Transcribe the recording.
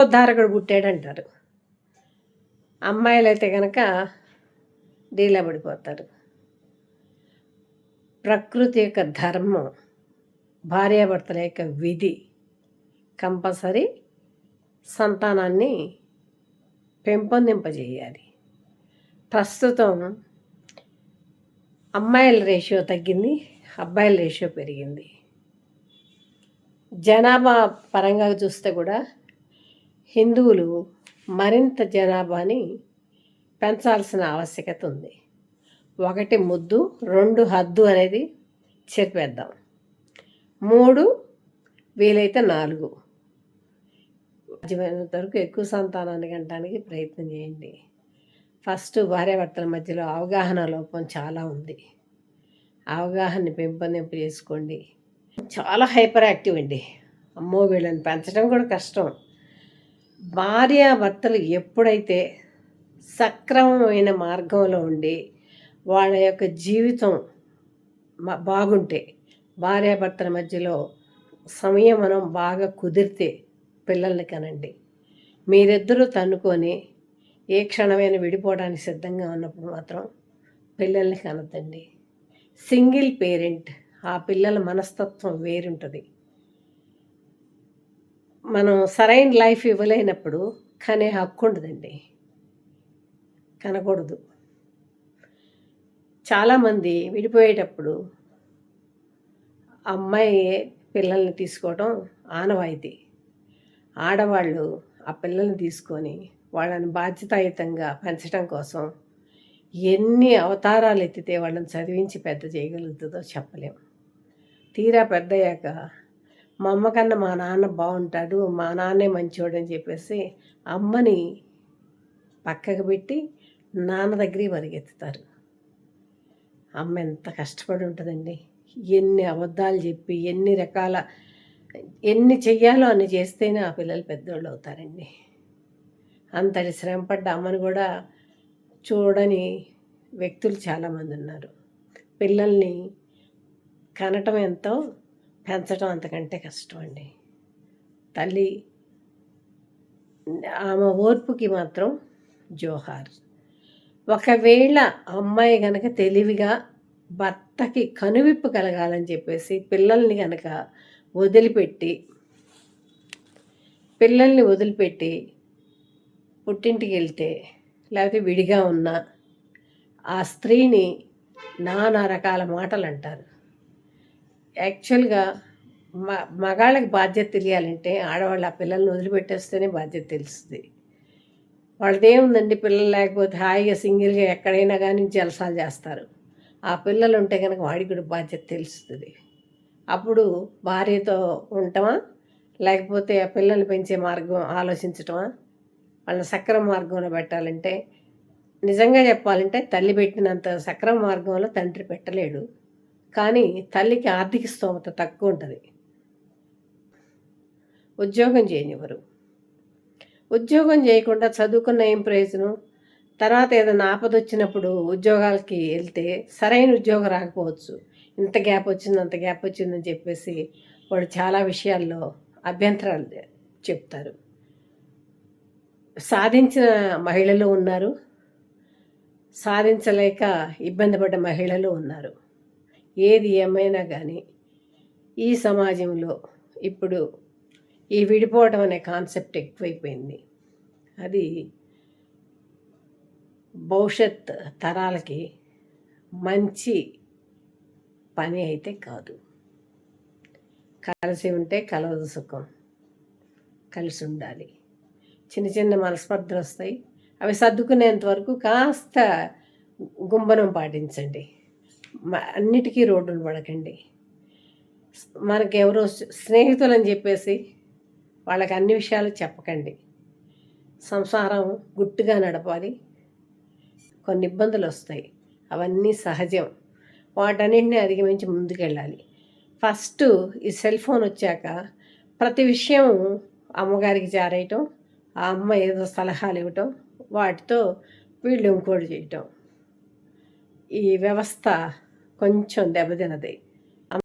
ఉద్ధారకుడు పుట్టాడంటారు. అమ్మాయిలైతే కనుక డీలా పడిపోతారు. ప్రకృతి యొక్క ధర్మం, భార్యాభర్తల యొక్క విధి కంపల్సరీ సంతానాన్ని పెంపొందింపజేయాలి. ప్రస్తుతం అమ్మాయిల రేషియో తగ్గింది, అబ్బాయిల రేషియో పెరిగింది. జనాభా పరంగా చూస్తే కూడా హిందువులు మరింత జనాభాని పెంచాల్సిన ఆవశ్యకత ఉంది. 1 ముద్దు, 2 హద్దు అనేది చెప్పేద్దాం. 3 వీలైతే 4 సాధ్యమైనంత వరకు ఎక్కువ సంతానాన్ని కనడానికి ప్రయత్నం చేయండి. ఫస్ట్ భార్యాభర్తల మధ్యలో అవగాహన లోపం చాలా ఉంది. అవగాహనని పెంపొందింపు చేసుకోండి. చాలా హైపర్ యాక్టివ్ అండి. అమ్మో, వీళ్ళని పెంచడం కూడా కష్టం. భార్యాభర్తలు ఎప్పుడైతే సక్రమమైన మార్గంలో ఉండి వాళ్ళ యొక్క జీవితం బాగుంటే, భార్యాభర్తల మధ్యలో సంయమనం బాగా కుదిరితే పిల్లల్ని కనండి. మీరిద్దరూ తన్నుకొని ఏ క్షణమైన విడిపోవడానికి సిద్ధంగా ఉన్నప్పుడు మాత్రం పిల్లల్ని కనద్దండి. సింగిల్ పేరెంట్, ఆ పిల్లల మనస్తత్వం వేరుంటుంది. మనం సరైన లైఫ్ ఇవ్వలేనప్పుడు కనే హక్కు ఉండదండి, కనకూడదు. చాలామంది విడిపోయేటప్పుడు అమ్మాయి పిల్లల్ని తీసుకోవడం ఆనవాయితీ. ఆడవాళ్ళు ఆ పిల్లల్ని తీసుకొని వాళ్ళని బాధ్యతాయుతంగా పెంచడం కోసం ఎన్ని అవతారాలు ఎత్తితే వాళ్ళని చదివించి పెద్ద చేయగలుగుతుందో చెప్పలేం. తీరా పెద్దయ్యాక మా అమ్మ కన్నా మా నాన్న బాగుంటాడు, మా నాన్నే మంచివాడు అని చెప్పేసి అమ్మని పక్కకు పెట్టి నాన్న దగ్గరికి పరిగెత్తుతారు. అమ్మ ఎంత కష్టపడి ఉంటుందండి. ఎన్ని అబద్ధాలు చెప్పి ఎన్ని చెయ్యాలో అన్ని చేస్తేనే ఆ పిల్లలు పెద్దోళ్ళు అవుతారండి. అంతటి శ్రమపడ్డ అమ్మను కూడా చూడని వ్యక్తులు చాలామంది ఉన్నారు. పిల్లల్ని కనటం ఎంతో, పెంచడం అంతకంటే కష్టం అండి. తల్లి ఆమె ఓర్పుకి మాత్రం జోహార్. ఒకవేళ అమ్మాయి కనుక తెలివిగా భర్తకి కనువిప్పు కలగాలని చెప్పేసి పిల్లల్ని కనుక వదిలిపెట్టి పుట్టింటికి వెళ్తే, లేకపోతే విడిగా ఉన్న ఆ స్త్రీని నానా రకాల మాటలు అంటారు. యాక్చువల్గా మగాళ్ళకి బాధ్యత తెలియాలంటే ఆడవాళ్ళు ఆ పిల్లల్ని వదిలిపెట్టేస్తేనే బాధ్యత తెలుస్తుంది. వాళ్ళదేముందండి, పిల్లలు లేకపోతే హాయిగా సింగిల్గా ఎక్కడైనా కానీ జలసాలు చేస్తారు. ఆ పిల్లలు ఉంటే కనుక వాడికి కూడా బాధ్యత తెలుస్తుంది. అప్పుడు భార్యతో ఉండటమా, లేకపోతే ఆ పిల్లల్ని పెంచే మార్గం ఆలోచించటమా? వాళ్ళని సక్రమ మార్గంలో పెట్టాలంటే, నిజంగా చెప్పాలంటే తల్లి పెట్టినంత సక్రమ మార్గంలో తండ్రి పెట్టలేడు. కానీ తల్లికి ఆర్థిక స్తోమత తక్కువ ఉంటుంది. ఉద్యోగం చేయనివ్వరు. ఉద్యోగం చేయకుండా చదువుకున్న ఏం ప్రయోజనం? తర్వాత ఏదైనా ఆపద వచ్చినప్పుడు ఉద్యోగాలకి వెళ్తే సరైన ఉద్యోగం రాకపోవచ్చు. ఇంత గ్యాప్ వచ్చింది, అంత గ్యాప్ వచ్చిందని చెప్పేసి వాడు చాలా విషయాల్లో అభ్యంతరాలు చెప్తారు. సాధించిన మహిళలు ఉన్నారు, సాధించలేక ఇబ్బంది పడ్డ మహిళలు ఉన్నారు. ఏది ఏమైనా కానీ ఈ సమాజంలో ఇప్పుడు ఈ విడిపోవడం అనే కాన్సెప్ట్ ఎక్కువైపోయింది. అది భవిష్యత్ తరాలకి మంచి పని అయితే కాదు. కలిసి ఉంటే కలవదు సుఖం, కలిసి ఉండాలి. చిన్న చిన్న మనస్పర్ధలు వస్తాయి, అవి సర్దుకునేంత వరకు కాస్త గుంబనం పాటించండి. అన్నిటికీ రోడ్డులు పడకండి. మనకెవరో స్నేహితులు అని చెప్పేసి వాళ్ళకి అన్ని విషయాలు చెప్పకండి. సంసారం గుట్టుగా నడపాలి. కొన్ని ఇబ్బందులు వస్తాయి, అవన్నీ సహజం. వాటన్నింటినీ అధిగమించి ముందుకెళ్ళాలి. ఫస్ట్ ఈ సెల్ ఫోన్ వచ్చాక ప్రతి విషయం అమ్మగారికి జారేయటం, ఆ అమ్మ ఏదో సలహాలు ఇవ్వటం, వాటితో వీళ్ళు ఇంకోటి చేయటం, ఈ వ్యవస్థ కొంచెం దెబ్బతిన్నది.